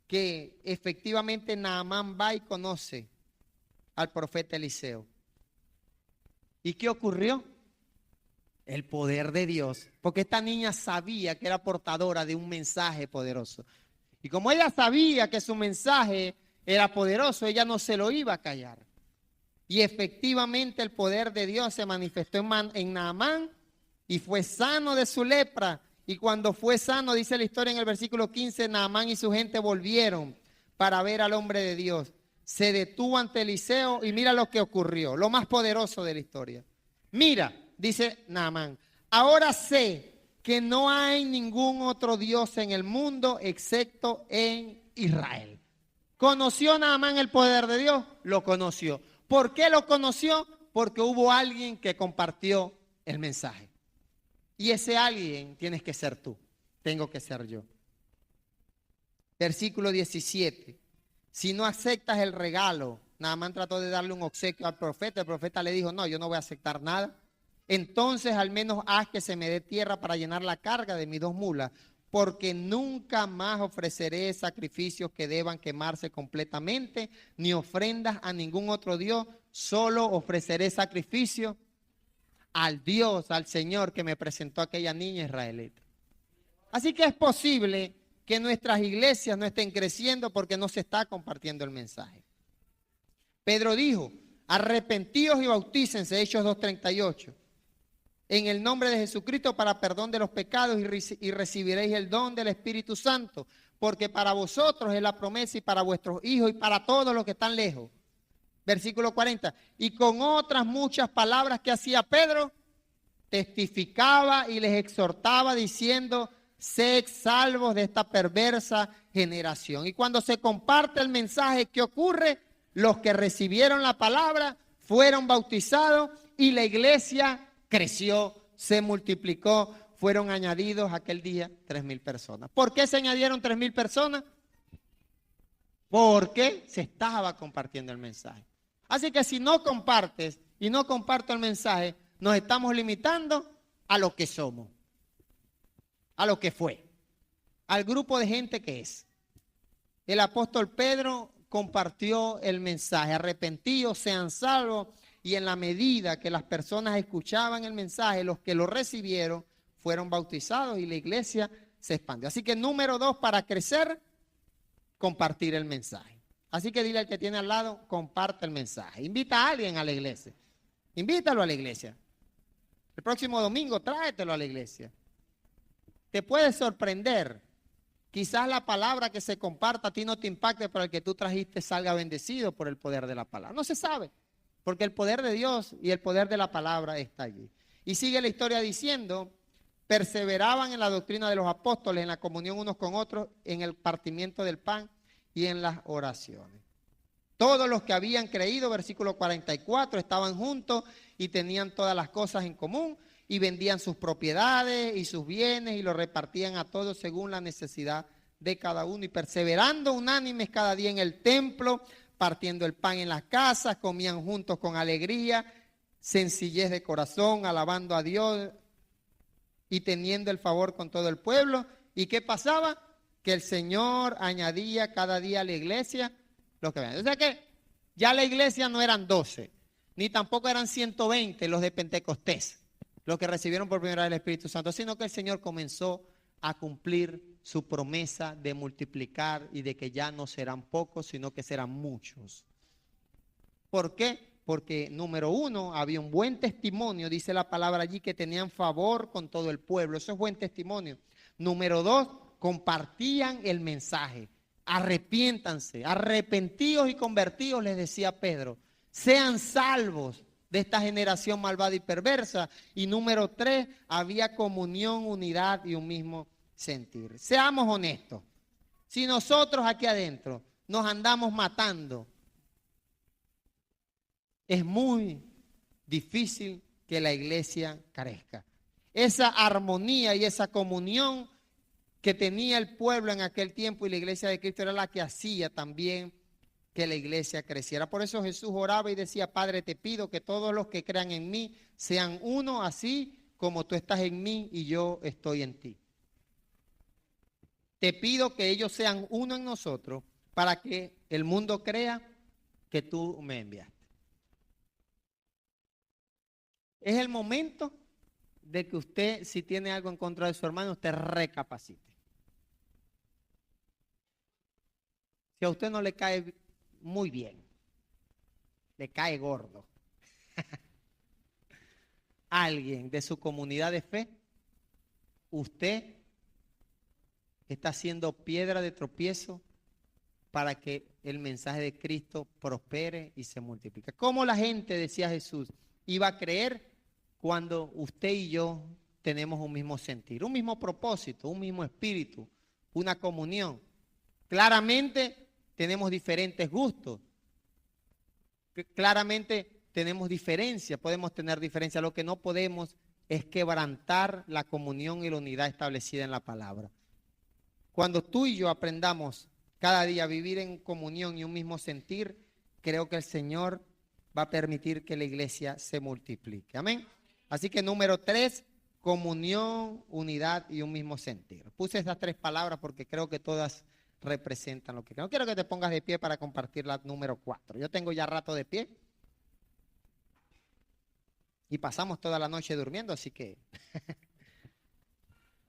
que efectivamente Naamán va y conoce al profeta Eliseo. ¿Y qué ocurrió? El poder de Dios, porque esta niña sabía que era portadora de un mensaje poderoso. Y como ella sabía que su mensaje era poderoso, ella no se lo iba a callar. Y efectivamente el poder de Dios se manifestó en Naamán y fue sano de su lepra. Y cuando fue sano, dice la historia en el versículo 15, Naamán y su gente volvieron para ver al hombre de Dios. Se detuvo ante Eliseo y mira lo que ocurrió, lo más poderoso de la historia. Mira, dice Naamán, ahora sé que no hay ningún otro Dios en el mundo excepto en Israel. ¿Conoció Naamán el poder de Dios? Lo conoció. ¿Por qué lo conoció? Porque hubo alguien que compartió el mensaje. Y ese alguien tienes que ser tú, tengo que ser yo. Versículo 17. Si no aceptas el regalo, Naamán trató de darle un obsequio al profeta. El profeta le dijo, no, yo no voy a aceptar nada. Entonces al menos haz que se me dé tierra para llenar la carga de mis 2 mulas, porque nunca más ofreceré sacrificios que deban quemarse completamente, ni ofrendas a ningún otro Dios, solo ofreceré sacrificio al Dios, al Señor que me presentó aquella niña israelita. Así que es posible que nuestras iglesias no estén creciendo porque no se está compartiendo el mensaje. Pedro dijo, arrepentíos y bautícense, Hechos 2:38, en el nombre de Jesucristo para perdón de los pecados y recibiréis el don del Espíritu Santo, porque para vosotros es la promesa y para vuestros hijos y para todos los que están lejos. Versículo 40, y con otras muchas palabras que hacía Pedro, testificaba y les exhortaba diciendo, sed salvos de esta perversa generación. Y cuando se comparte el mensaje, ¿qué ocurre? Los que recibieron la palabra fueron bautizados y la iglesia creció, se multiplicó, fueron añadidos aquel día 3,000 personas. ¿Por qué se añadieron 3,000 personas? Porque se estaba compartiendo el mensaje. Así que si no compartes y no comparto el mensaje, nos estamos limitando a lo que somos, a lo que fue, al grupo de gente que es. El apóstol Pedro compartió el mensaje, arrepentidos, sean salvos, y en la medida que las personas escuchaban el mensaje, los que lo recibieron fueron bautizados y la iglesia se expandió. Así que número 2, para crecer, compartir el mensaje. Así que dile al que tiene al lado, comparte el mensaje. Invita a alguien a la iglesia. Invítalo a la iglesia. El próximo domingo tráetelo a la iglesia. Te puede sorprender. Quizás la palabra que se comparta a ti no te impacte, pero el que tú trajiste salga bendecido por el poder de la palabra. No se sabe, porque el poder de Dios y el poder de la palabra está allí. Y sigue la historia diciendo, perseveraban en la doctrina de los apóstoles, en la comunión unos con otros, en el partimiento del pan y en las oraciones. Todos los que habían creído, versículo 44, estaban juntos y tenían todas las cosas en común y vendían sus propiedades y sus bienes y los repartían a todos según la necesidad de cada uno. Y perseverando unánimes cada día en el templo, partiendo el pan en las casas, comían juntos con alegría, sencillez de corazón, alabando a Dios y teniendo el favor con todo el pueblo. ¿Y qué pasaba? Que el Señor añadía cada día a la iglesia los que venían. O sea que ya la iglesia no eran 12, ni tampoco eran 120 los de Pentecostés, los que recibieron por primera vez el Espíritu Santo, sino que el Señor comenzó a cumplir su promesa de multiplicar y de que ya no serán pocos, sino que serán muchos. ¿Por qué? Porque número 1, había un buen testimonio, dice la palabra allí, que tenían favor con todo el pueblo. Eso es buen testimonio. Número 2, compartían el mensaje. Arrepiéntanse, arrepentidos y convertidos, les decía Pedro. Sean salvos de esta generación malvada y perversa. Y número 3, había comunión, unidad y un mismo sentir. Seamos honestos. Si nosotros aquí adentro nos andamos matando, es muy difícil que la iglesia crezca. Esa armonía y esa comunión que tenía el pueblo en aquel tiempo y la iglesia de Cristo era la que hacía también que la iglesia creciera. Por eso Jesús oraba y decía, Padre, te pido que todos los que crean en mí sean uno, así como tú estás en mí y yo estoy en ti. Te pido que ellos sean uno en nosotros para que el mundo crea que tú me enviaste. Es el momento de que usted, si tiene algo en contra de su hermano, usted recapacite. Si a usted no le cae muy bien, le cae gordo, alguien de su comunidad de fe, usted está siendo piedra de tropiezo para que el mensaje de Cristo prospere y se multiplique. ¿Cómo la gente, decía Jesús, iba a creer cuando usted y yo tenemos un mismo sentir, un mismo propósito, un mismo espíritu, una comunión? Claramente tenemos diferentes gustos, claramente tenemos diferencias, podemos tener diferencias. Lo que no podemos es quebrantar la comunión y la unidad establecida en la palabra. Cuando tú y yo aprendamos cada día a vivir en comunión y un mismo sentir, creo que el Señor va a permitir que la iglesia se multiplique. Amén. Así que número 3, comunión, unidad y un mismo sentir. Puse estas 3 palabras porque creo que todas representan lo que creo. Quiero que te pongas de pie para compartir la número 4. Yo tengo ya rato de pie. Y pasamos toda la noche durmiendo, así que...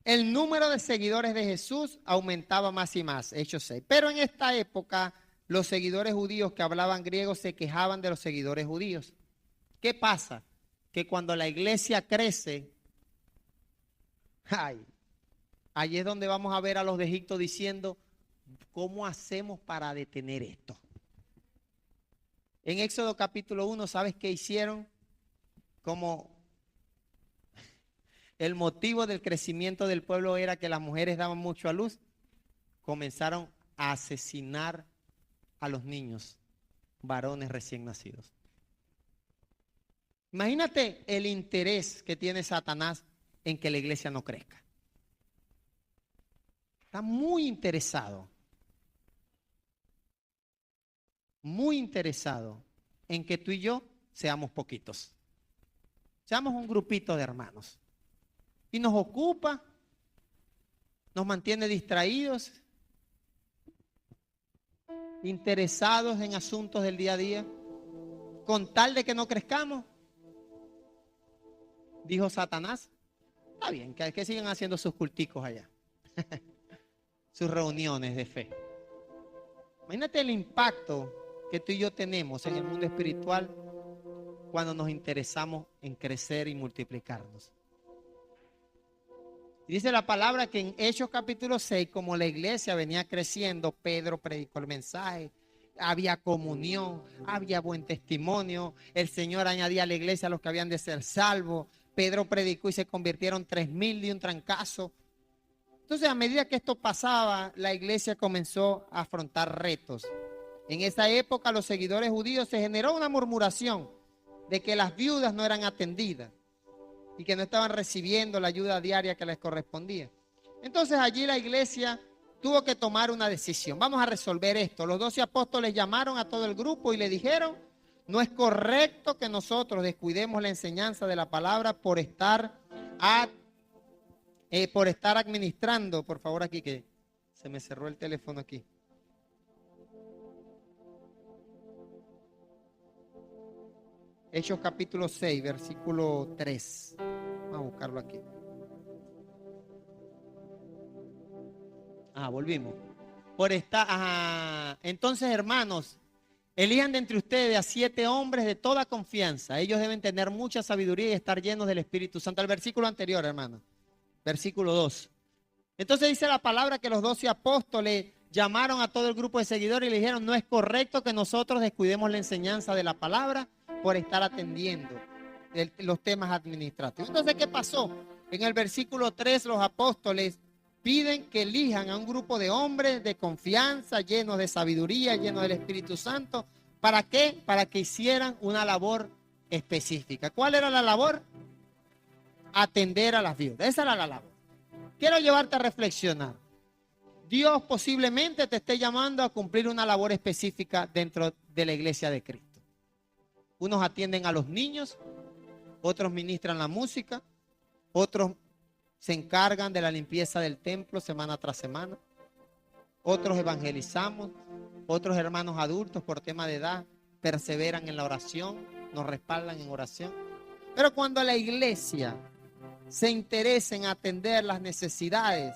El número de seguidores de Jesús aumentaba más y más, Hechos 6. Pero en esta época, los seguidores judíos que hablaban griego se quejaban de los seguidores judíos. ¿Qué pasa? Que cuando la iglesia crece, ahí es donde vamos a ver a los de Egipto diciendo, ¿cómo hacemos para detener esto? En Éxodo capítulo 1, ¿sabes qué hicieron? Como el motivo del crecimiento del pueblo era que las mujeres daban mucho a luz, comenzaron a asesinar a los niños, varones recién nacidos. Imagínate el interés que tiene Satanás en que la iglesia no crezca. Está muy interesado en que tú y yo seamos poquitos. Seamos un grupito de hermanos. Y nos ocupa, nos mantiene distraídos, interesados en asuntos del día a día, con tal de que no crezcamos. Dijo Satanás, está bien, que sigan haciendo sus culticos allá, sus reuniones de fe. Imagínate el impacto que tú y yo tenemos en el mundo espiritual cuando nos interesamos en crecer y multiplicarnos. Dice la palabra que en Hechos capítulo 6, como la iglesia venía creciendo, Pedro predicó el mensaje, había comunión, había buen testimonio, el Señor añadía a la iglesia a los que habían de ser salvos, Pedro predicó y se convirtieron 3,000 de un trancazo. Entonces, a medida que esto pasaba, la iglesia comenzó a afrontar retos. En esa época, los seguidores judíos se generó una murmuración de que las viudas no eran atendidas y que no estaban recibiendo la ayuda diaria que les correspondía. Entonces allí la iglesia tuvo que tomar una decisión. Vamos a resolver esto. Los 12 apóstoles llamaron a todo el grupo y le dijeron, no es correcto que nosotros descuidemos la enseñanza de la palabra por estar administrando. Por favor, aquí que se me cerró el teléfono aquí. Hechos capítulo 6, versículo 3. Vamos a buscarlo aquí. Volvimos. Entonces, hermanos, elijan de entre ustedes a 7 hombres de toda confianza. Ellos deben tener mucha sabiduría y estar llenos del Espíritu Santo. El versículo anterior, hermano. Versículo 2. Entonces dice la palabra que los 12 apóstoles llamaron a todo el grupo de seguidores y le dijeron, no es correcto que nosotros descuidemos la enseñanza de la palabra por estar atendiendo los temas administrativos. Entonces, ¿qué pasó? En el versículo 3, los apóstoles piden que elijan a un grupo de hombres de confianza, llenos de sabiduría, llenos del Espíritu Santo. ¿Para qué? Para que hicieran una labor específica. ¿Cuál era la labor? Atender a las viudas. Esa era la labor. Quiero llevarte a reflexionar. Dios posiblemente te esté llamando a cumplir una labor específica dentro de la iglesia de Cristo. Unos atienden a los niños, otros ministran la música, otros se encargan de la limpieza del templo semana tras semana, otros evangelizamos, otros hermanos adultos por tema de edad perseveran en la oración, nos respaldan en oración. Pero cuando la iglesia se interesa en atender las necesidades,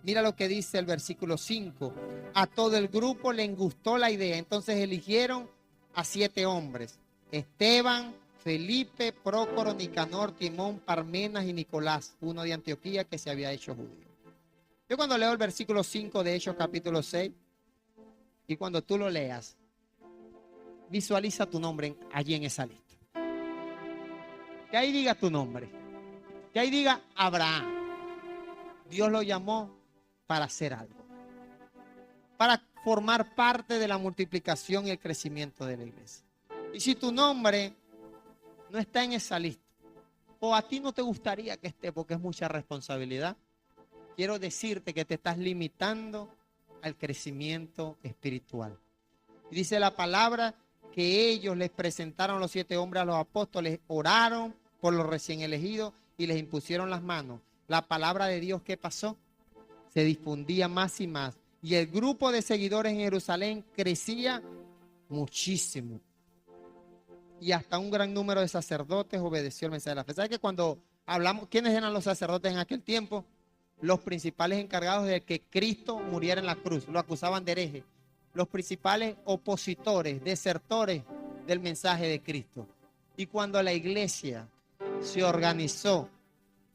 mira lo que dice el versículo 5, a todo el grupo le gustó la idea, entonces eligieron a 7 hombres, Esteban, Felipe, Prócoro, Nicanor, Timón, Parmenas y Nicolás, uno de Antioquía que se había hecho judío. Yo cuando leo el versículo 5 de Hechos capítulo 6, y cuando tú lo leas, visualiza tu nombre allí en esa lista. Que ahí diga tu nombre, que ahí diga Abraham. Dios lo llamó para hacer algo, para formar parte de la multiplicación y el crecimiento de la iglesia. Y si tu nombre no está en esa lista, o a ti no te gustaría que esté porque es mucha responsabilidad, quiero decirte que te estás limitando al crecimiento espiritual. Y dice la palabra que ellos les presentaron los 7 hombres a los apóstoles, oraron por los recién elegidos y les impusieron las manos. La palabra de Dios, ¿qué pasó? Se difundía más y más. Y el grupo de seguidores en Jerusalén crecía muchísimo. y hasta un gran número de sacerdotes obedeció el mensaje de la fe. ¿Sabe que cuando hablamos, quiénes eran los sacerdotes en aquel tiempo? Los principales encargados de que Cristo muriera en la cruz. Lo acusaban de hereje. Los principales opositores, desertores del mensaje de Cristo. Y cuando la iglesia se organizó,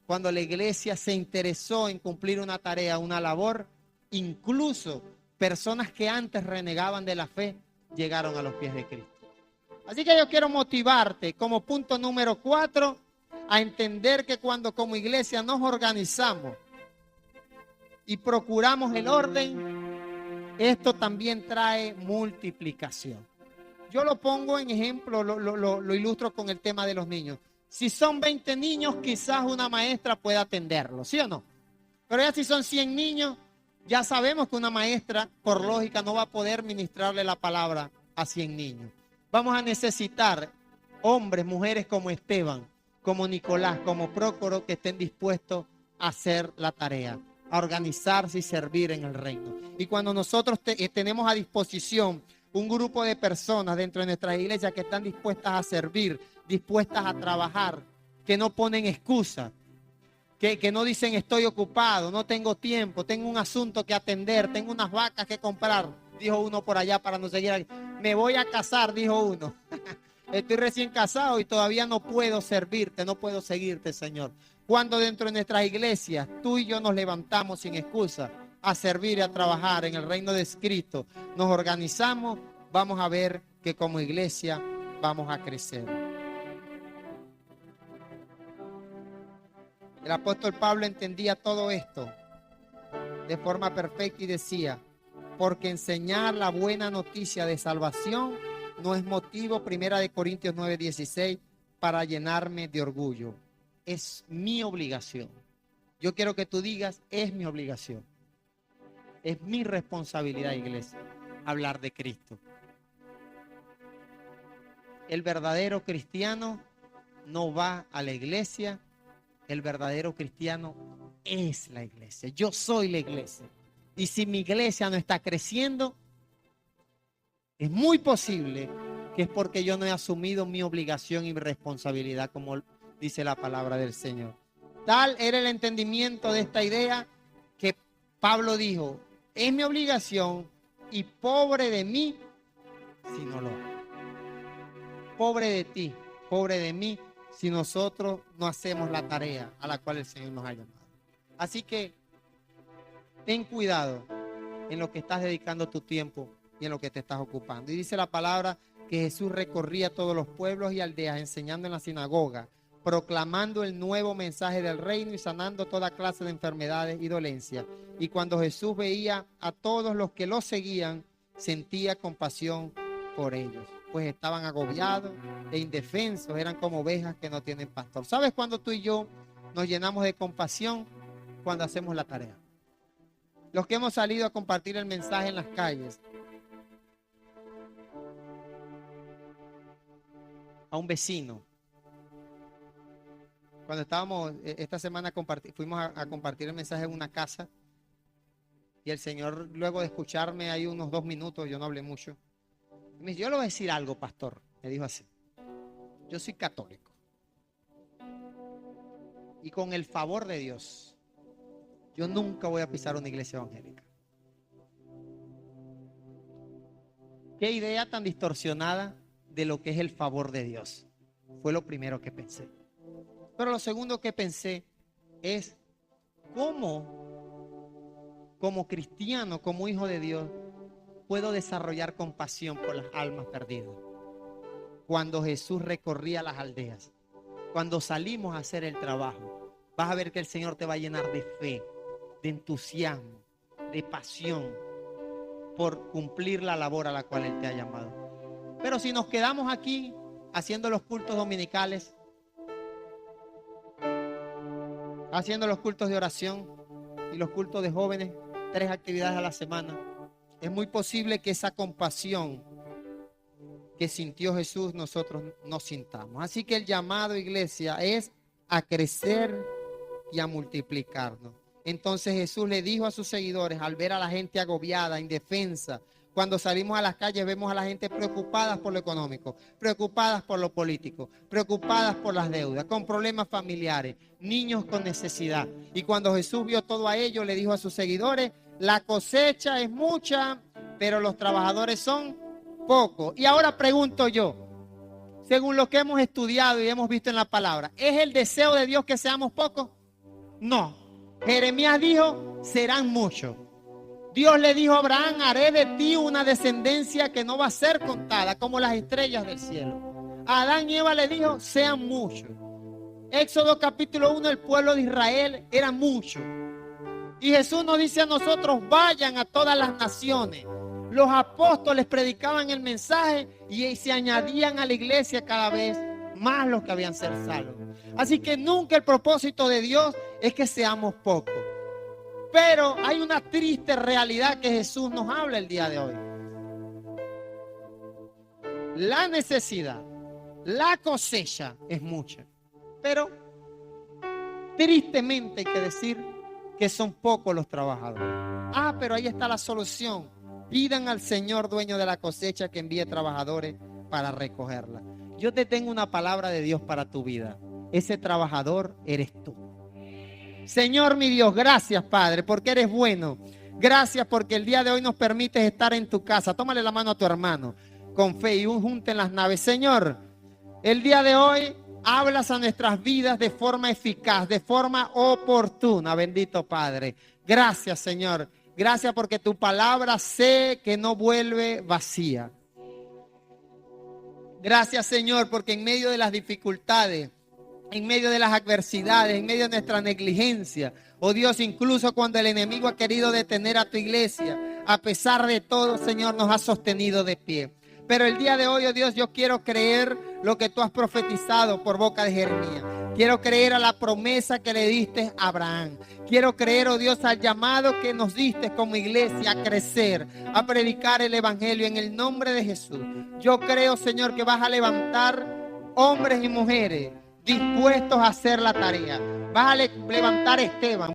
cuando la iglesia se interesó en cumplir una tarea, una labor, incluso personas que antes renegaban de la fe llegaron a los pies de Cristo. Así que yo quiero motivarte como punto número 4 a entender que cuando como iglesia nos organizamos y procuramos el orden, esto también trae multiplicación. Yo lo pongo en ejemplo, lo ilustro con el tema de los niños. Si son 20 niños, quizás una maestra pueda atenderlos, ¿sí o no? Pero ya si son 100 niños, ya sabemos que una maestra, por lógica, no va a poder ministrarle la palabra a 100 niños. Vamos a necesitar hombres, mujeres como Esteban, como Nicolás, como Prócoro, que estén dispuestos a hacer la tarea, a organizarse y servir en el reino. Y cuando nosotros tenemos a disposición un grupo de personas dentro de nuestras iglesias que están dispuestas a servir, dispuestas a trabajar, que no ponen excusas, que no dicen estoy ocupado, no tengo tiempo, tengo un asunto que atender, tengo unas vacas que comprar, dijo uno por allá para no seguir aquí. Me voy a casar, dijo uno. Estoy recién casado y todavía no puedo servirte, no puedo seguirte, Señor. Cuando dentro de nuestras iglesias tú y yo nos levantamos sin excusa a servir y a trabajar en el reino de Cristo, nos organizamos, vamos a ver que como iglesia vamos a crecer. El apóstol Pablo entendía todo esto de forma perfecta y decía, porque enseñar la buena noticia de salvación no es motivo, 1 Corintios 9:16, para llenarme de orgullo. Es mi obligación. Yo quiero que tú digas, es mi obligación. Es mi responsabilidad, iglesia, hablar de Cristo. El verdadero cristiano no va a la iglesia. El verdadero cristiano es la iglesia. Yo soy la iglesia. Y si mi iglesia no está creciendo, es muy posible que es porque yo no he asumido mi obligación y mi responsabilidad, como dice la palabra del Señor. Tal era el entendimiento de esta idea que Pablo dijo, es mi obligación y pobre de mí si no lo hago. Pobre de ti, pobre de mí, si nosotros no hacemos la tarea a la cual el Señor nos ha llamado. Así que ten cuidado en lo que estás dedicando tu tiempo y en lo que te estás ocupando. Y dice la palabra que Jesús recorría todos los pueblos y aldeas, enseñando en la sinagoga, proclamando el nuevo mensaje del reino y sanando toda clase de enfermedades y dolencias. Y cuando Jesús veía a todos los que lo seguían, sentía compasión por ellos, pues estaban agobiados e indefensos, eran como ovejas que no tienen pastor. ¿Sabes cuándo tú y yo nos llenamos de compasión? Cuando hacemos la tarea. Los que hemos salido a compartir el mensaje en las calles, a un vecino. Cuando estábamos esta semana, fuimos a compartir el mensaje en una casa y el Señor, luego de escucharme ahí unos 2 minutos, yo no hablé mucho, me dijo, yo le voy a decir algo, pastor. Me dijo así, yo soy católico y con el favor de Dios, yo nunca voy a pisar una iglesia evangélica. Qué idea tan distorsionada de lo que es el favor de Dios. Fue lo primero que pensé. Pero lo segundo que pensé es cómo, como cristiano, como hijo de Dios, puedo desarrollar compasión por las almas perdidas. Cuando Jesús recorría las aldeas, cuando salimos a hacer el trabajo, vas a ver que el Señor te va a llenar de fe, de entusiasmo, de pasión por cumplir la labor a la cual Él te ha llamado. Pero si nos quedamos aquí haciendo los cultos dominicales, haciendo los cultos de oración y los cultos de jóvenes, 3 actividades a la semana, es muy posible que esa compasión que sintió Jesús nosotros no sintamos. Así que el llamado, iglesia, es a crecer y a multiplicarnos. Entonces Jesús le dijo a sus seguidores, al ver a la gente agobiada, indefensa, Cuando salimos a las calles vemos a la gente preocupadas por lo económico, preocupadas por lo político, preocupadas por las deudas, con problemas familiares, niños con necesidad. Y cuando Jesús vio todo a ello, le dijo a sus seguidores, la cosecha es mucha, pero los trabajadores son pocos. Y ahora pregunto yo, según lo que hemos estudiado y hemos visto en la palabra, ¿es el deseo de Dios que seamos pocos? No. Jeremías dijo, serán muchos. Dios le dijo a Abraham, haré de ti una descendencia que no va a ser contada, como las estrellas del cielo. A Adán y Eva le dijo, sean muchos. Éxodo capítulo 1, el pueblo de Israel era mucho. Y Jesús nos dice a nosotros, vayan a todas las naciones. Los apóstoles predicaban el mensaje y se añadían a la iglesia cada vez más los que habían ser salvos. Así que nunca el propósito de Dios es que seamos pocos. Pero hay una triste realidad que Jesús nos habla el día de hoy. La necesidad, la cosecha es mucha. Pero tristemente hay que decir que son pocos los trabajadores. Pero ahí está la solución. Pidan al Señor, dueño de la cosecha, que envíe trabajadores para recogerla. Yo te tengo una palabra de Dios para tu vida. Ese trabajador eres tú. Señor mi Dios, gracias Padre, porque eres bueno. Gracias porque el día de hoy nos permites estar en tu casa. Tómale la mano a tu hermano con fe y junten las naves. Señor, el día de hoy hablas a nuestras vidas de forma eficaz, de forma oportuna, bendito Padre. Gracias Señor, gracias porque tu palabra sé que no vuelve vacía. Gracias Señor porque en medio de las dificultades, en medio de las adversidades, en medio de nuestra negligencia, oh Dios, incluso cuando el enemigo ha querido detener a tu iglesia, a pesar de todo, Señor, nos ha sostenido de pie. Pero el día de hoy, oh Dios, yo quiero creer lo que tú has profetizado por boca de Jeremías. Quiero creer a la promesa que le diste a Abraham. Quiero creer, oh Dios, al llamado que nos diste como iglesia a crecer, a predicar el evangelio en el nombre de Jesús. Yo creo, Señor, que vas a levantar hombres y mujeres dispuestos a hacer la tarea. Vas a levantar a Esteban.